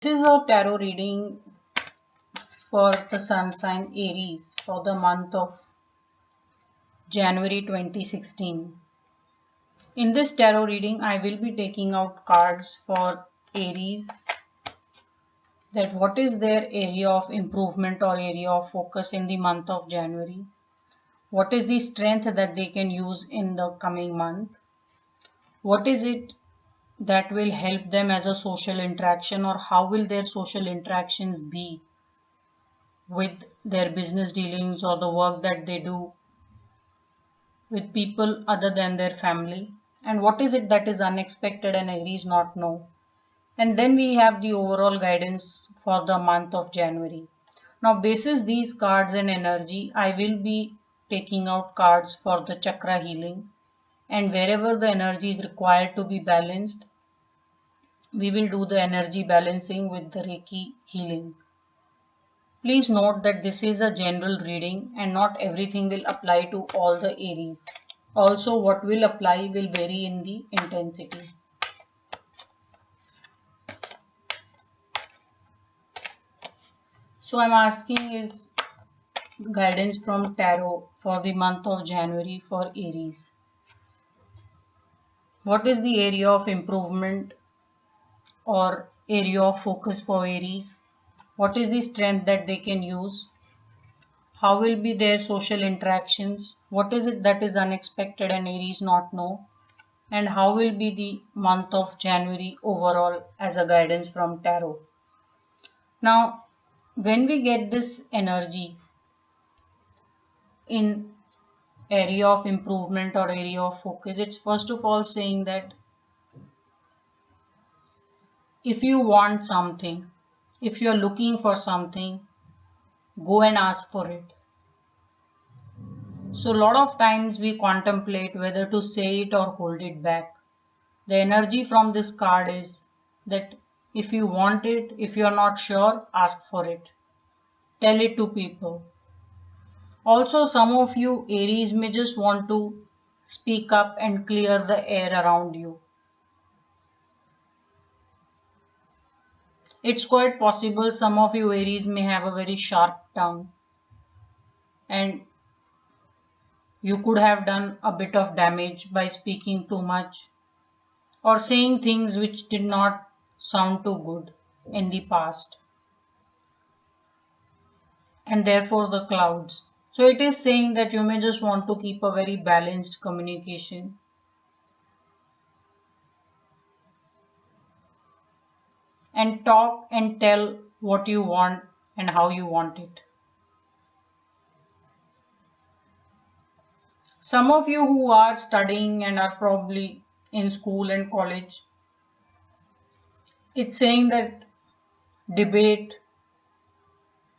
This is a tarot reading for the sun sign Aries for the month of January 2016. In this tarot reading, I will be taking out cards for Aries, that what is their area of improvement or area of focus in the month of January. What is the strength that they can use in the coming month? What is it that will help them as a social interaction, or how will their social interactions be with their business dealings or the work that they do with people other than their family, and what is it that is unexpected and Aries not know. And then we have the overall guidance for the month of January. Now, basis these cards and energy, I will be taking out cards for the chakra healing, and wherever the energy is required to be balanced, we will do the energy balancing with the Reiki healing. Please note that this is a general reading and not everything will apply to all the Aries. Also, what will apply will vary in the intensity. So I'm asking is guidance from tarot for the month of January for Aries. What is the area of improvement or area of focus for Aries? What is the strength that they can use? How will be their social interactions? What is it that is unexpected and Aries not know? And how will be the month of January overall as a guidance from tarot? Now, when we get this energy in area of improvement or area of focus, it's first of all saying that if you want something, if you're looking for something, go and ask for it. So a lot of times we contemplate whether to say it or hold it back. The energy from this card is that if you want it, if you're not sure, ask for it. Tell it to people. Also, some of you Aries may just want to speak up and clear the air around you. It's quite possible some of you Aries may have a very sharp tongue and you could have done a bit of damage by speaking too much or saying things which did not sound too good in the past, and therefore the clouds. So it is saying that you may just want to keep a very balanced communication and talk and tell what you want and how you want it. Some of you who are studying and are probably in school and college, it's saying that debate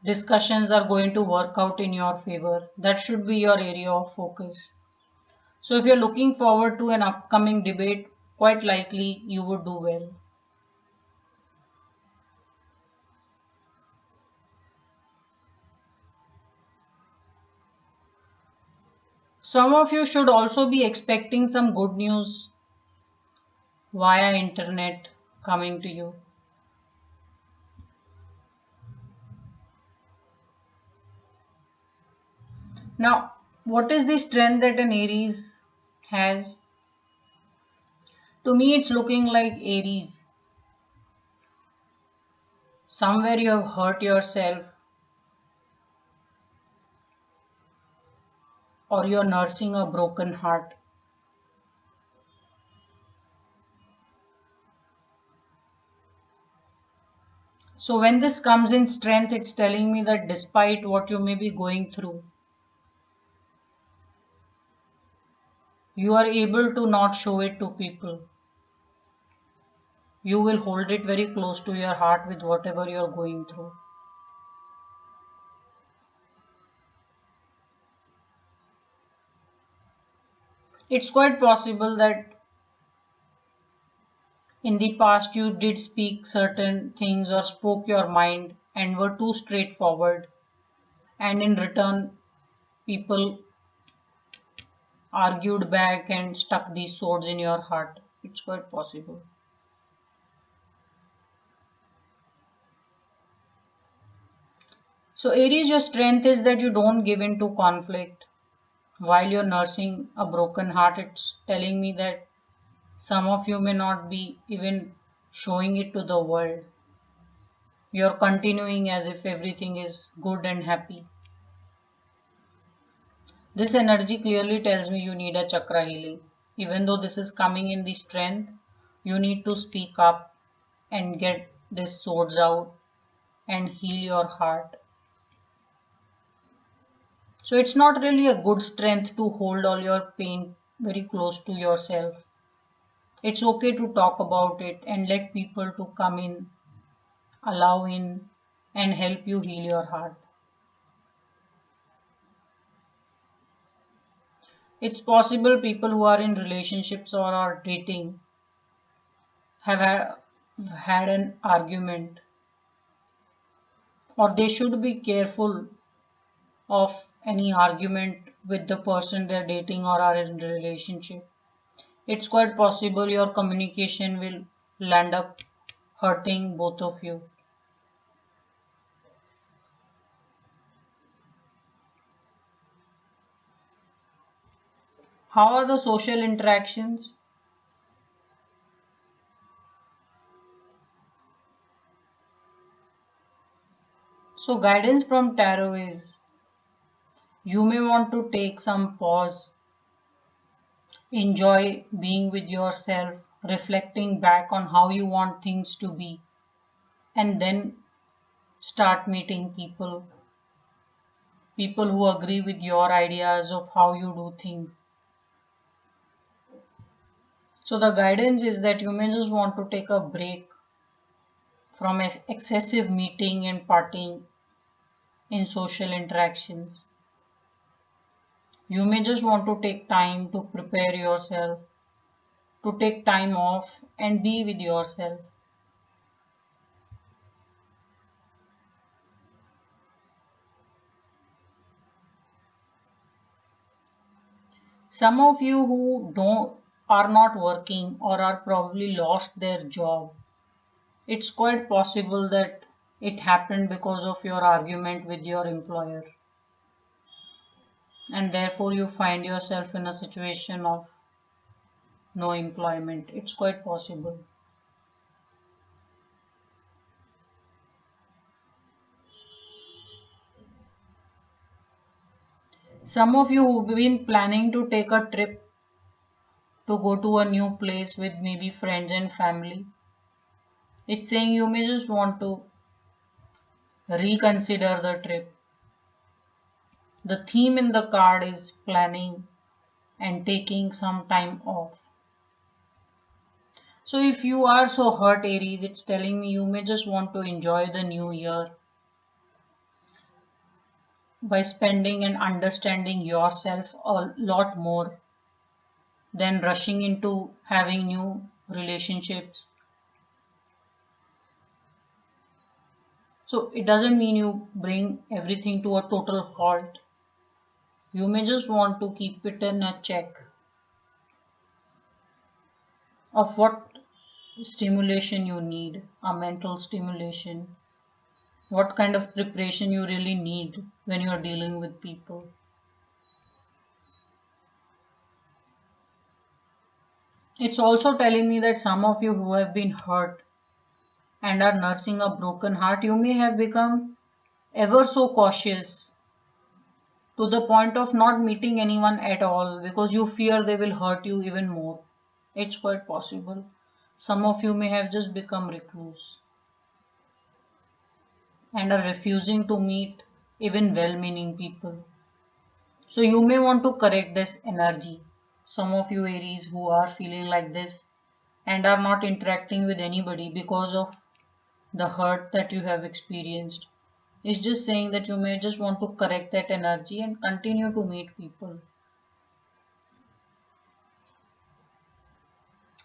discussions are going to work out in your favor. That should be your area of focus. So if you're looking forward to an upcoming debate, quite likely you would do well. Some of you should also be expecting some good news via internet coming to you. Now, what is the strength that an Aries has? To me, it's looking like Aries. Somewhere you have hurt yourself or you're nursing a broken heart. So when this comes in strength, it's telling me that despite what you may be going through, you are able to not show it to people. You will hold it very close to your heart with whatever you're going through. It's quite possible that in the past you did speak certain things or spoke your mind and were too straightforward, and in return people argued back and stuck these swords in your heart. It's quite possible. So Aries, your strength is that you don't give in to conflict. While you're nursing a broken heart, it's telling me that some of you may not be even showing it to the world. You're continuing as if everything is good and happy. This energy clearly tells me you need a chakra healing. Even though this is coming in the strength, you need to speak up and get this swords out and heal your heart. So it's not really a good strength to hold all your pain very close to yourself. It's okay to talk about it and let people to come in, allow in, and help you heal your heart. It's possible people who are in relationships or are dating have had an argument, or they should be careful of any argument with the person they're dating or are in a relationship. It's quite possible your communication will land up hurting both of you. How are the social interactions? So guidance from tarot is you may want to take some pause, enjoy being with yourself, reflecting back on how you want things to be, and then start meeting people who agree with your ideas of how you do things. So the guidance is that you may just want to take a break from excessive meeting and partying in social interactions. You may just want to take time to prepare yourself, to take time off and be with yourself. Some of you who don't are not working or are probably lost their job, it's quite possible that it happened because of your argument with your employer, and therefore you find yourself in a situation of no employment. It's quite possible. Some of you who've been planning to take a trip to go to a new place with maybe friends and family, it's saying you may just want to reconsider the trip. The theme in the card is planning and taking some time off. So if you are so hurt, Aries, it's telling me you may just want to enjoy the new year by spending and understanding yourself a lot more than rushing into having new relationships. So it doesn't mean you bring everything to a total halt. You may just want to keep it in a check of what stimulation you need, a mental stimulation, what kind of preparation you really need when you are dealing with people. It's also telling me that some of you who have been hurt and are nursing a broken heart, you may have become ever so cautious to the point of not meeting anyone at all because you fear they will hurt you even more. It's quite possible. Some of you may have just become recluse and are refusing to meet even well-meaning people. So you may want to correct this energy. Some of you Aries who are feeling like this and are not interacting with anybody because of the hurt that you have experienced. It's just saying that you may just want to correct that energy and continue to meet people.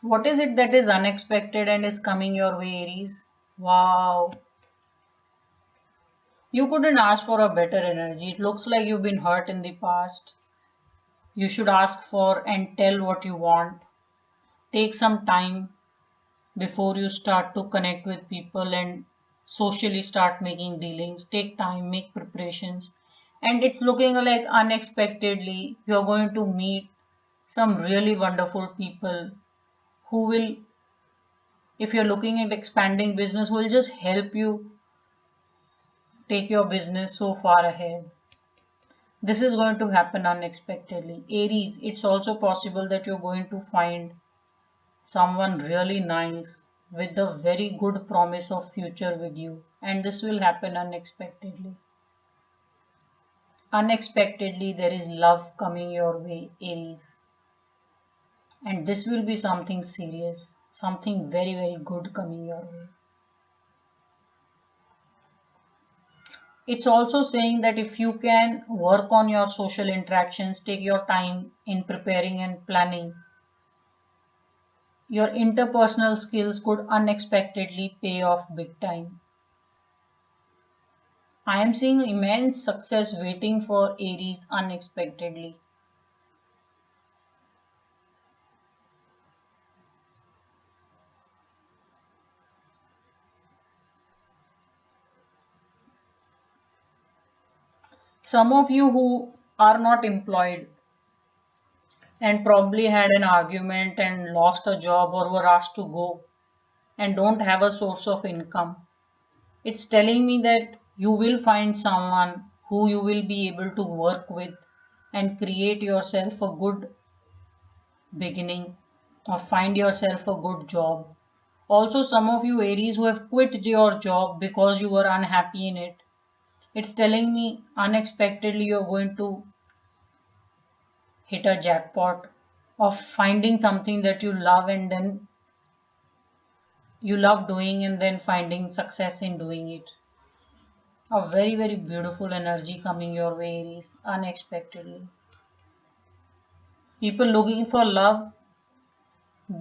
What is it that is unexpected and is coming your way, Aries? Wow. You couldn't ask for a better energy. It looks like you've been hurt in the past. You should ask for and tell what you want. Take some time before you start to connect with people and socially start making dealings. Take time, make preparations. And it's looking like unexpectedly you're going to meet some really wonderful people who will, if you're looking at expanding business, will just help you take your business so far ahead. This is going to happen unexpectedly. Aries, it's also possible that you're going to find someone really nice with a very good promise of future with you, and this will happen unexpectedly. Unexpectedly, there is love coming your way, Aries, and this will be something serious, something very, very good coming your way. It's also saying that if you can work on your social interactions, take your time in preparing and planning, your interpersonal skills could unexpectedly pay off big time. I am seeing immense success waiting for Aries unexpectedly. Some of you who are not employed and probably had an argument and lost a job or were asked to go and don't have a source of income, it's telling me that you will find someone who you will be able to work with and create yourself a good beginning or find yourself a good job. Also, some of you Aries who have quit your job because you were unhappy in it, it's telling me unexpectedly you're going to hit a jackpot of finding something that you love and then you love doing and then finding success in doing it. A very, very beautiful energy coming your way, Aries, unexpectedly. People looking for love,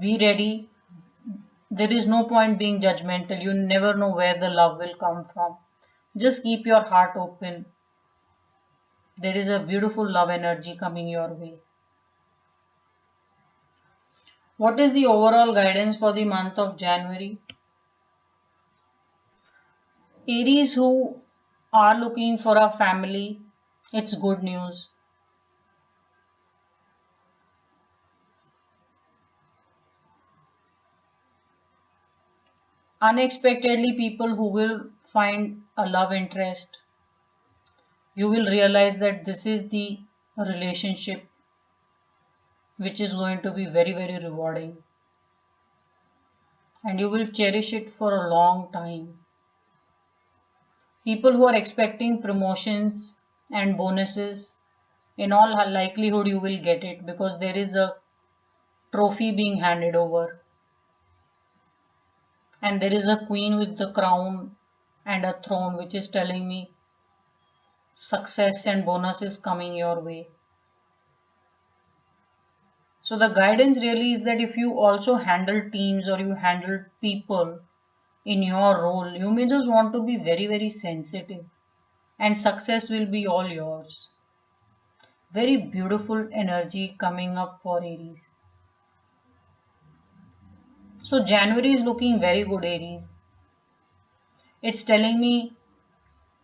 be ready. There is no point being judgmental. You never know where the love will come from. Just keep your heart open. There is a beautiful love energy coming your way. What is the overall guidance for the month of January? Aries who are looking for a family, it's good news. Unexpectedly, people who will find a love interest, you will realize that this is the relationship which is going to be very, very rewarding, and you will cherish it for a long time. People who are expecting promotions and bonuses, in all likelihood you will get it because there is a trophy being handed over and there is a queen with the crown and a throne, which is telling me success and bonus is coming your way. So the guidance really is that if you also handle teams or you handle people in your role, you may just want to be very, very sensitive and success will be all yours. Very beautiful energy coming up for Aries. So January is looking very good, Aries. It's telling me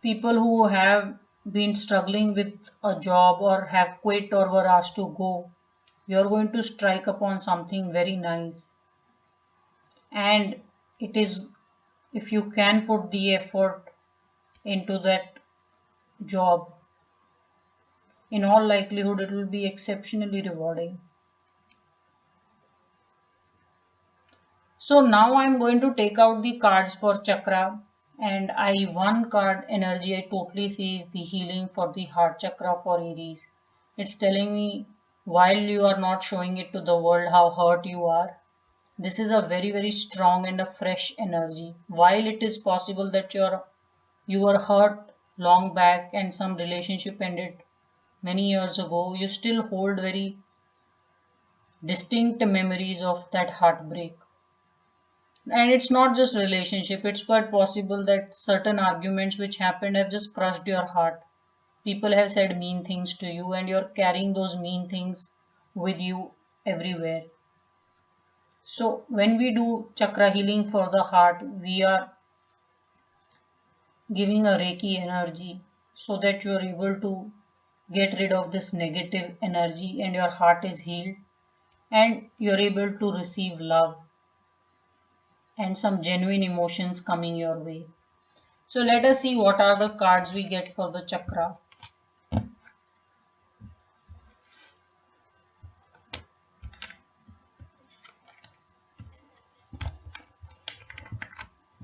people who have been struggling with a job or have quit or were asked to go, you're going to strike upon something very nice. And it is, if you can put the effort into that job, in all likelihood it will be exceptionally rewarding. So now I'm going to take out the cards for chakra, and one card energy I totally see is the healing for the heart chakra for Aries. It's telling me while you are not showing it to the world how hurt you are, this is a very, very strong and a fresh energy. While it is possible that you were hurt long back and some relationship ended many years ago, you still hold very distinct memories of that heartbreak. And it's not just relationship, it's quite possible that certain arguments which happened have just crushed your heart. People have said mean things to you and you're carrying those mean things with you everywhere. So when we do chakra healing for the heart, we are giving a Reiki energy so that you are able to get rid of this negative energy and your heart is healed and you're able to receive love and some genuine emotions coming your way. So let us see what are the cards we get for the chakra.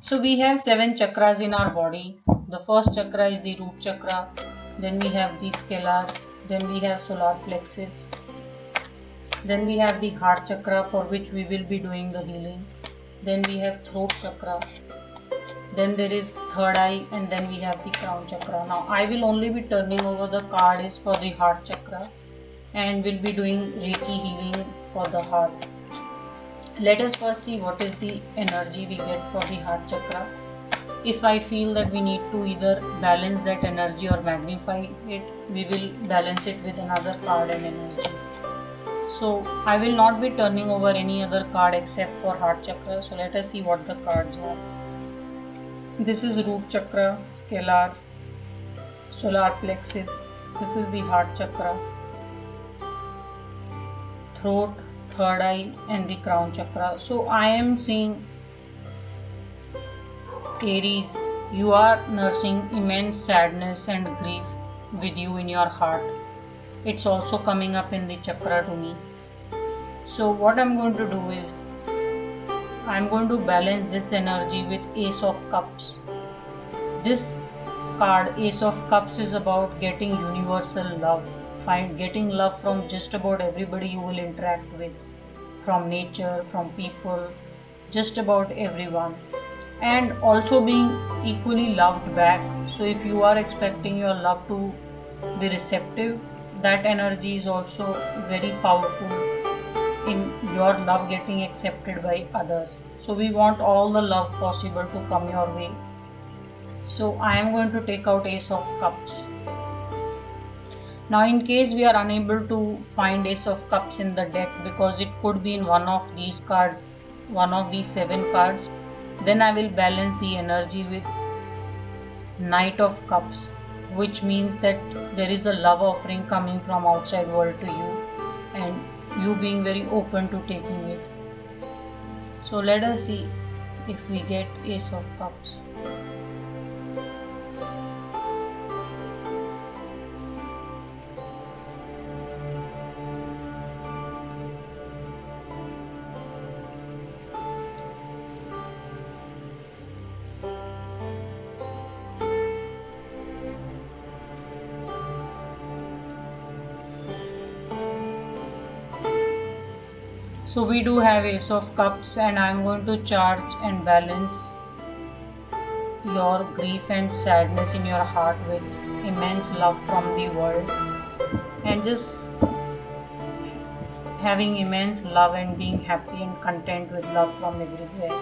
So we have 7 chakras in our body. The first chakra is the root chakra. Then we have the scalar. Then we have solar plexus. Then we have the heart chakra, for which we will be doing the healing. Then we have throat chakra. Then there is third eye, and then we have the crown chakra. Now I will only be turning over the card is for the heart chakra and will be doing Reiki healing for the heart. Let us first see what is the energy we get for the heart chakra. If I feel that we need to either balance that energy or magnify it, we will balance it with another card and energy. So I will not be turning over any other card except for heart chakra. So let us see what the cards are. This is root chakra, scalar, solar plexus. This is the heart chakra, throat, third eye, and the crown chakra. So I am seeing Aries, you are nursing immense sadness and grief with you in your heart. It's also coming up in the chakra to me. So what I'm going to do is I'm going to balance this energy with Ace of Cups. This card, Ace of Cups, is about getting universal love. Getting love from just about everybody you will interact with, from nature, from people, just about everyone, and also being equally loved back. So if you are expecting your love to be receptive, that energy is also very powerful in your love getting accepted by others. So we want all the love possible to come your way. So I am going to take out Ace of Cups. Now in case we are unable to find Ace of Cups in the deck, because it could be in one of these cards, one of these 7 cards, then I will balance the energy with Knight of Cups, which means that there is a love offering coming from outside world to you and you being very open to taking it. So let us see if we get Ace of Cups. So we do have Ace of Cups, and I am going to charge and balance your grief and sadness in your heart with immense love from the world, and just having immense love and being happy and content with love from everywhere.